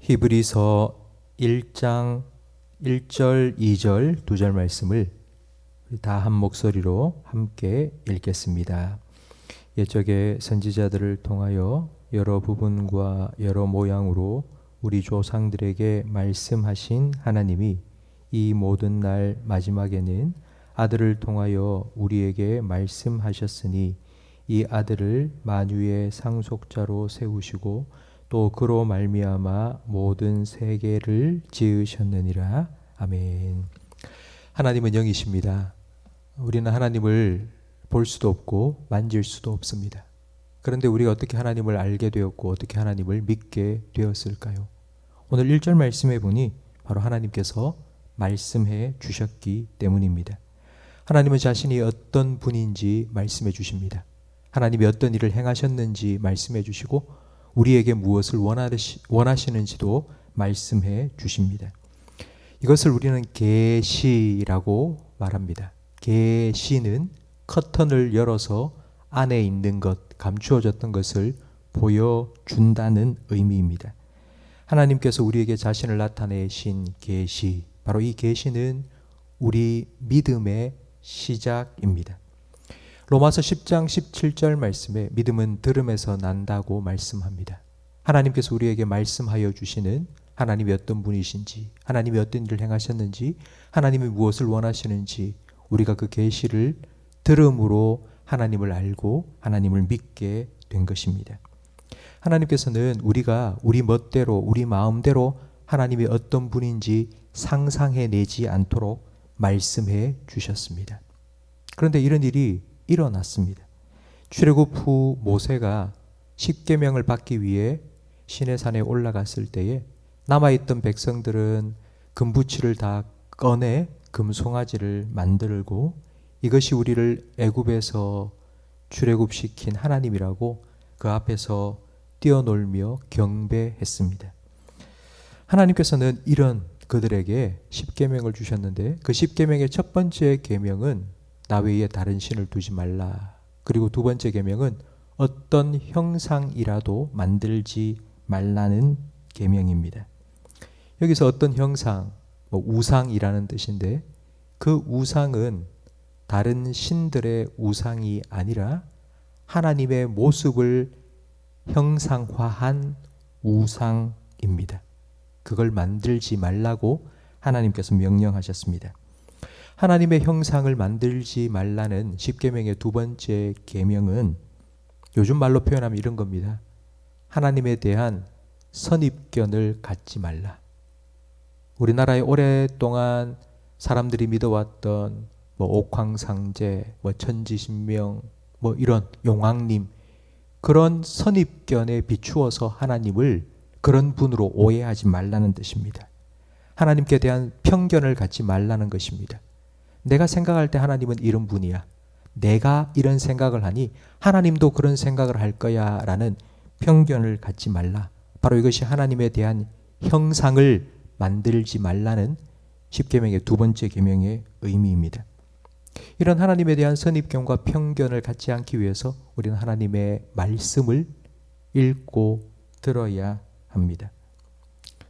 히브리서 1장 1절, 2절, 2절 말씀을 다 한 목소리로 함께 읽겠습니다. 옛적의 선지자들을 통하여 여러 부분과 여러 모양으로 우리 조상들에게 말씀하신 하나님이 이 모든 날 마지막에는 아들을 통하여 우리에게 말씀하셨으니 이 아들을 만유의 상속자로 세우시고 또 그로 말미암아 모든 세계를 지으셨느니라. 아멘. 하나님은 영이십니다. 우리는 하나님을 볼 수도 없고 만질 수도 없습니다. 그런데 우리가 어떻게 하나님을 알게 되었고 어떻게 하나님을 믿게 되었을까요? 오늘 1절 말씀해 보니 바로 하나님께서 말씀해 주셨기 때문입니다. 하나님은 자신이 어떤 분인지 말씀해 주십니다. 하나님이 어떤 일을 행하셨는지 말씀해 주시고 우리에게 무엇을 원하시는지도 말씀해 주십니다. 이것을 우리는 계시라고 말합니다. 계시는 커튼을 열어서 안에 있는 것, 감추어졌던 것을 보여준다는 의미입니다. 하나님께서 우리에게 자신을 나타내신 계시, 바로 이 계시는 우리 믿음의 시작입니다. 로마서 10장 17절 말씀에 믿음은 들음에서 난다고 말씀합니다. 하나님께서 우리에게 말씀하여 주시는 하나님이 어떤 분이신지, 하나님이 어떤 일을 행하셨는지, 하나님이 무엇을 원하시는지 우리가 그 계시를 들음으로 하나님을 알고 하나님을 믿게 된 것입니다. 하나님께서는 우리가 우리 멋대로 우리 마음대로 하나님이 어떤 분인지 상상해내지 않도록 말씀해 주셨습니다. 그런데 이런 일이 일어났습니다. 출애굽 후 모세가 십계명을 받기 위해 시내산에 올라갔을 때에 남아있던 백성들은 금부치를 다 꺼내 금송아지를 만들고 이것이 우리를 애굽에서 출애굽시킨 하나님이라고 그 앞에서 뛰어놀며 경배했습니다. 하나님께서는 이런 그들에게 십계명을 주셨는데 그 십계명의 첫 번째 계명은 나 외에 다른 신을 두지 말라. 그리고 두 번째 계명은 어떤 형상이라도 만들지 말라는 계명입니다. 여기서 어떤 형상, 우상이라는 뜻인데 그 우상은 다른 신들의 우상이 아니라 하나님의 모습을 형상화한 우상입니다. 그걸 만들지 말라고 하나님께서 명령하셨습니다. 하나님의 형상을 만들지 말라는 십계명의 두 번째 계명은 요즘 말로 표현하면 이런 겁니다. 하나님에 대한 선입견을 갖지 말라. 우리나라에 오랫동안 사람들이 믿어왔던 옥황상제, 천지신명, 이런 용왕님, 그런 선입견에 비추어서 하나님을 그런 분으로 오해하지 말라는 뜻입니다. 하나님께 대한 편견을 갖지 말라는 것입니다. 내가 생각할 때 하나님은 이런 분이야. 내가 이런 생각을 하니 하나님도 그런 생각을 할 거야 라는 편견을 갖지 말라. 바로 이것이 하나님에 대한 형상을 만들지 말라는 십계명의 두 번째 계명의 의미입니다. 이런 하나님에 대한 선입견과 편견을 갖지 않기 위해서 우리는 하나님의 말씀을 읽고 들어야 합니다.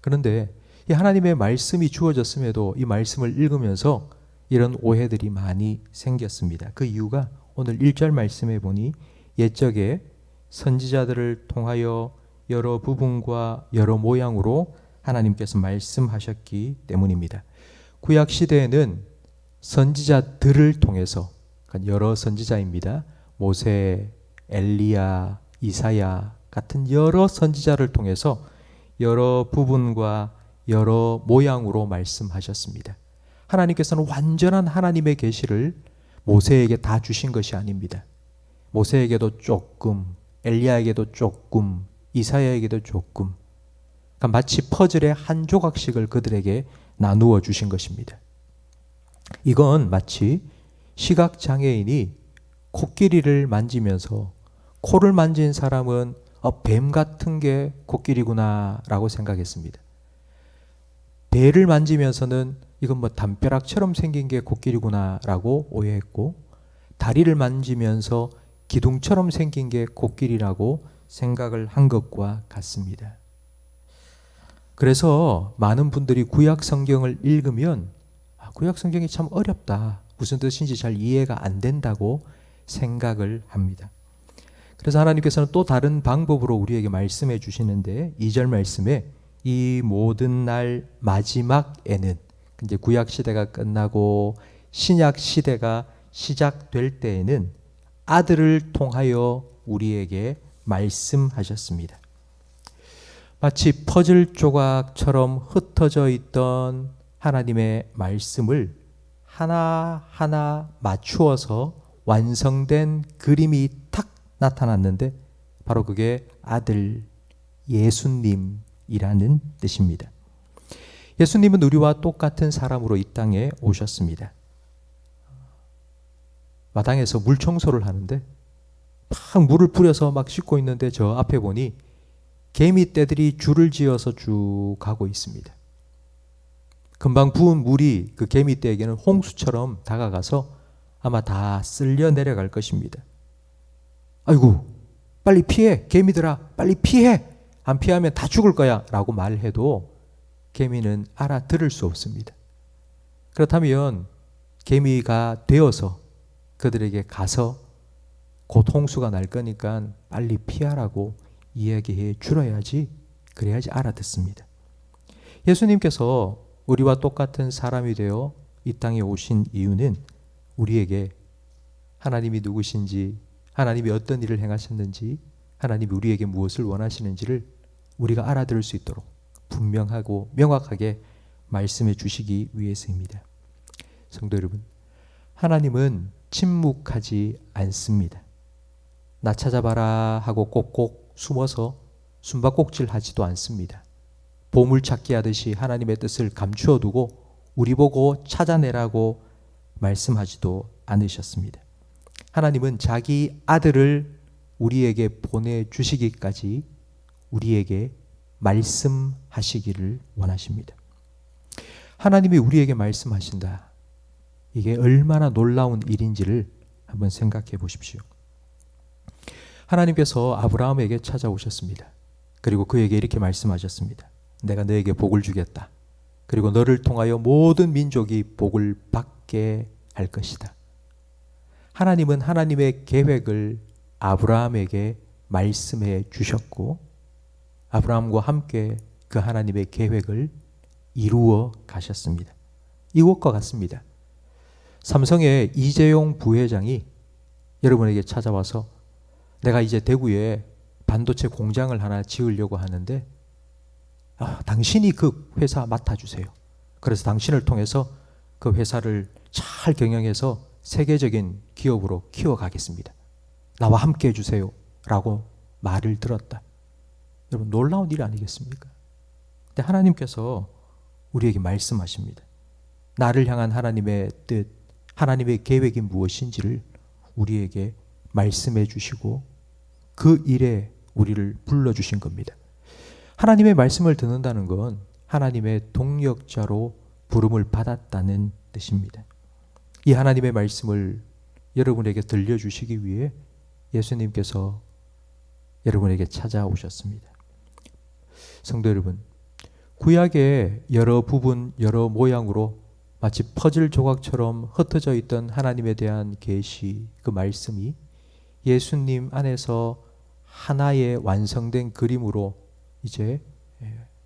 그런데 이 하나님의 말씀이 주어졌음에도 이 말씀을 읽으면서 이런 오해들이 많이 생겼습니다. 그 이유가 오늘 1절 말씀에 보니 옛적에 선지자들을 통하여 여러 부분과 여러 모양으로 하나님께서 말씀하셨기 때문입니다. 구약 시대에는 선지자들을 통해서 여러 선지자입니다. 모세, 엘리야, 이사야 같은 여러 선지자를 통해서 여러 부분과 여러 모양으로 말씀하셨습니다. 하나님께서는 완전한 하나님의 계시를 모세에게 다 주신 것이 아닙니다. 모세에게도 조금, 엘리야에게도 조금, 이사야에게도 조금, 그러니까 마치 퍼즐의 한 조각씩을 그들에게 나누어 주신 것입니다. 이건 마치 시각장애인이 코끼리를 만지면서 코를 만진 사람은 뱀 같은 게 코끼리구나 라고 생각했습니다. 배를 만지면서는 이건 담벼락처럼 생긴 게 코끼리구나 라고 오해했고, 다리를 만지면서 기둥처럼 생긴 게 코끼리라고 생각을 한 것과 같습니다. 그래서 많은 분들이 구약 성경을 읽으면 구약 성경이 참 어렵다, 무슨 뜻인지 잘 이해가 안 된다고 생각을 합니다. 그래서 하나님께서는 또 다른 방법으로 우리에게 말씀해 주시는데 2절 말씀에 이 모든 날 마지막에는, 이제 구약 시대가 끝나고 신약 시대가 시작될 때에는 아들을 통하여 우리에게 말씀하셨습니다. 마치 퍼즐 조각처럼 흩어져 있던 하나님의 말씀을 하나하나 맞추어서 완성된 그림이 탁 나타났는데 바로 그게 아들 예수님이라는 뜻입니다. 예수님은 우리와 똑같은 사람으로 이 땅에 오셨습니다. 마당에서 물 청소를 하는데 막 물을 뿌려서 막 씻고 있는데 저 앞에 보니 개미떼들이 줄을 지어서 쭉 가고 있습니다. 금방 부은 물이 그 개미떼에게는 홍수처럼 다가가서 아마 다 쓸려 내려갈 것입니다. 아이고, 빨리 피해, 개미들아, 빨리 피해, 안 피하면 다 죽을 거야 라고 말해도 개미는 알아들을 수 없습니다. 그렇다면 개미가 되어서 그들에게 가서 곧 홍수가 날 거니까 빨리 피하라고 이야기해 줄어야지, 그래야지 알아듣습니다. 예수님께서 우리와 똑같은 사람이 되어 이 땅에 오신 이유는 우리에게 하나님이 누구신지, 하나님이 어떤 일을 행하셨는지, 하나님이 우리에게 무엇을 원하시는지를 우리가 알아들을 수 있도록 분명하고 명확하게 말씀해 주시기 위해서입니다. 성도 여러분, 하나님은 침묵하지 않습니다. 나 찾아봐라 하고 꼭꼭 숨어서 숨바꼭질 하지도 않습니다. 보물찾기 하듯이 하나님의 뜻을 감추어 두고 우리 보고 찾아내라고 말씀하지도 않으셨습니다. 하나님은 자기 아들을 우리에게 보내주시기까지 우리에게 말씀하시기를 원하십니다. 하나님이 우리에게 말씀하신다. 이게 얼마나 놀라운 일인지를 한번 생각해 보십시오. 하나님께서 아브라함에게 찾아오셨습니다. 그리고 그에게 이렇게 말씀하셨습니다. 내가 너에게 복을 주겠다. 그리고 너를 통하여 모든 민족이 복을 받게 할 것이다. 하나님은 하나님의 계획을 아브라함에게 말씀해 주셨고 아브라함과 함께 그 하나님의 계획을 이루어 가셨습니다. 이것과 같습니다. 삼성의 이재용 부회장이 여러분에게 찾아와서 내가 이제 대구에 반도체 공장을 하나 지으려고 하는데 당신이 그 회사 맡아주세요. 그래서 당신을 통해서 그 회사를 잘 경영해서 세계적인 기업으로 키워가겠습니다. 나와 함께 해주세요 라고 말을 들었다. 여러분, 놀라운 일 아니겠습니까? 근데 하나님께서 우리에게 말씀하십니다. 나를 향한 하나님의 뜻, 하나님의 계획이 무엇인지를 우리에게 말씀해 주시고 그 일에 우리를 불러주신 겁니다. 하나님의 말씀을 듣는다는 건 하나님의 동역자로 부름을 받았다는 뜻입니다. 이 하나님의 말씀을 여러분에게 들려주시기 위해 예수님께서 여러분에게 찾아오셨습니다. 성도 여러분, 구약의 여러 부분, 여러 모양으로 마치 퍼즐 조각처럼 흩어져 있던 하나님에 대한 계시, 그 말씀이 예수님 안에서 하나의 완성된 그림으로 이제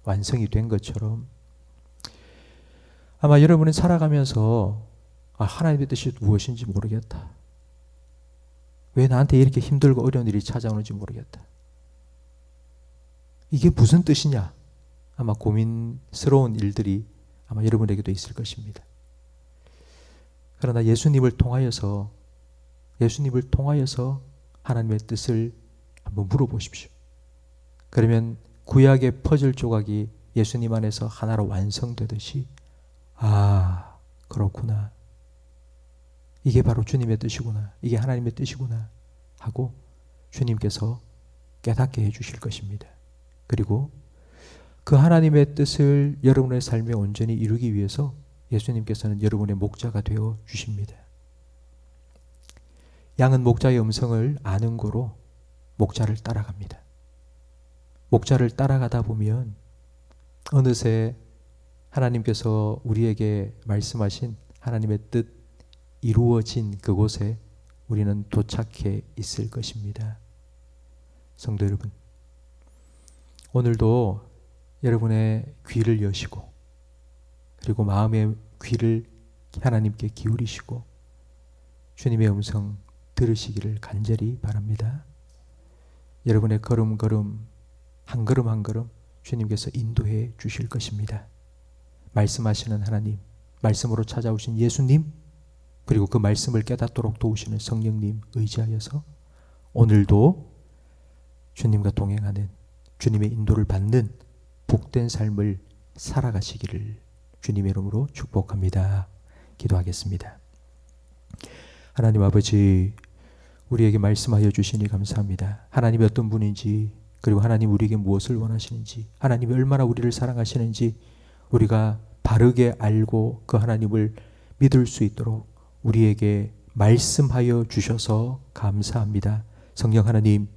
완성이 된 것처럼 아마 여러분은 살아가면서 하나님의 뜻이 무엇인지 모르겠다. 왜 나한테 이렇게 힘들고 어려운 일이 찾아오는지 모르겠다. 이게 무슨 뜻이냐? 아마 고민스러운 일들이 아마 여러분에게도 있을 것입니다. 그러나 예수님을 통하여서 하나님의 뜻을 한번 물어보십시오. 그러면 구약의 퍼즐 조각이 예수님 안에서 하나로 완성되듯이 그렇구나. 이게 바로 주님의 뜻이구나. 이게 하나님의 뜻이구나 하고 주님께서 깨닫게 해주실 것입니다. 그리고 그 하나님의 뜻을 여러분의 삶에 온전히 이루기 위해서 예수님께서는 여러분의 목자가 되어 주십니다. 양은 목자의 음성을 아는 고로 목자를 따라갑니다. 목자를 따라가다 보면 어느새 하나님께서 우리에게 말씀하신 하나님의 뜻 이루어진 그곳에 우리는 도착해 있을 것입니다. 성도 여러분, 오늘도 여러분의 귀를 여시고 그리고 마음의 귀를 하나님께 기울이시고 주님의 음성 들으시기를 간절히 바랍니다. 여러분의 걸음걸음 한 걸음 한 걸음 주님께서 인도해 주실 것입니다. 말씀하시는 하나님, 말씀으로 찾아오신 예수님, 그리고 그 말씀을 깨닫도록 도우시는 성령님 의지하여서 오늘도 주님과 동행하는, 주님의 인도를 받는 복된 삶을 살아가시기를 주님의 이름으로 축복합니다. 기도하겠습니다. 하나님 아버지, 우리에게 말씀하여 주시니 감사합니다. 하나님이 어떤 분인지, 그리고 하나님 우리에게 무엇을 원하시는지, 하나님이 얼마나 우리를 사랑하시는지 우리가 바르게 알고 그 하나님을 믿을 수 있도록 우리에게 말씀하여 주셔서 감사합니다. 성령 하나님,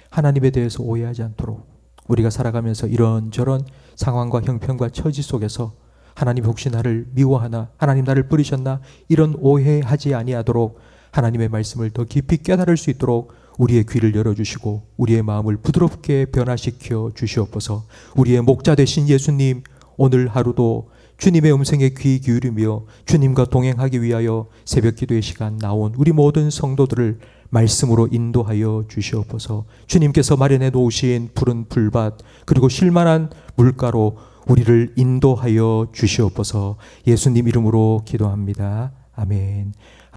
하나님에 대해서 오해하지 않도록 우리가 살아가면서 이런저런 상황과 형편과 처지 속에서 하나님 혹시 나를 미워하나, 하나님 나를 버리셨나, 이런 오해하지 아니하도록 하나님의 말씀을 더 깊이 깨달을 수 있도록 우리의 귀를 열어주시고 우리의 마음을 부드럽게 변화시켜 주시옵소서. 우리의 목자 되신 예수님, 오늘 하루도 주님의 음성에 귀 기울이며 주님과 동행하기 위하여 새벽 기도의 시간 나온 우리 모든 성도들을 말씀으로 인도하여 주시옵소서. 주님께서 마련해 놓으신 푸른 풀밭 그리고 쉴만한 물가로 우리를 인도하여 주시옵소서. 예수님 이름으로 기도합니다. 아멘.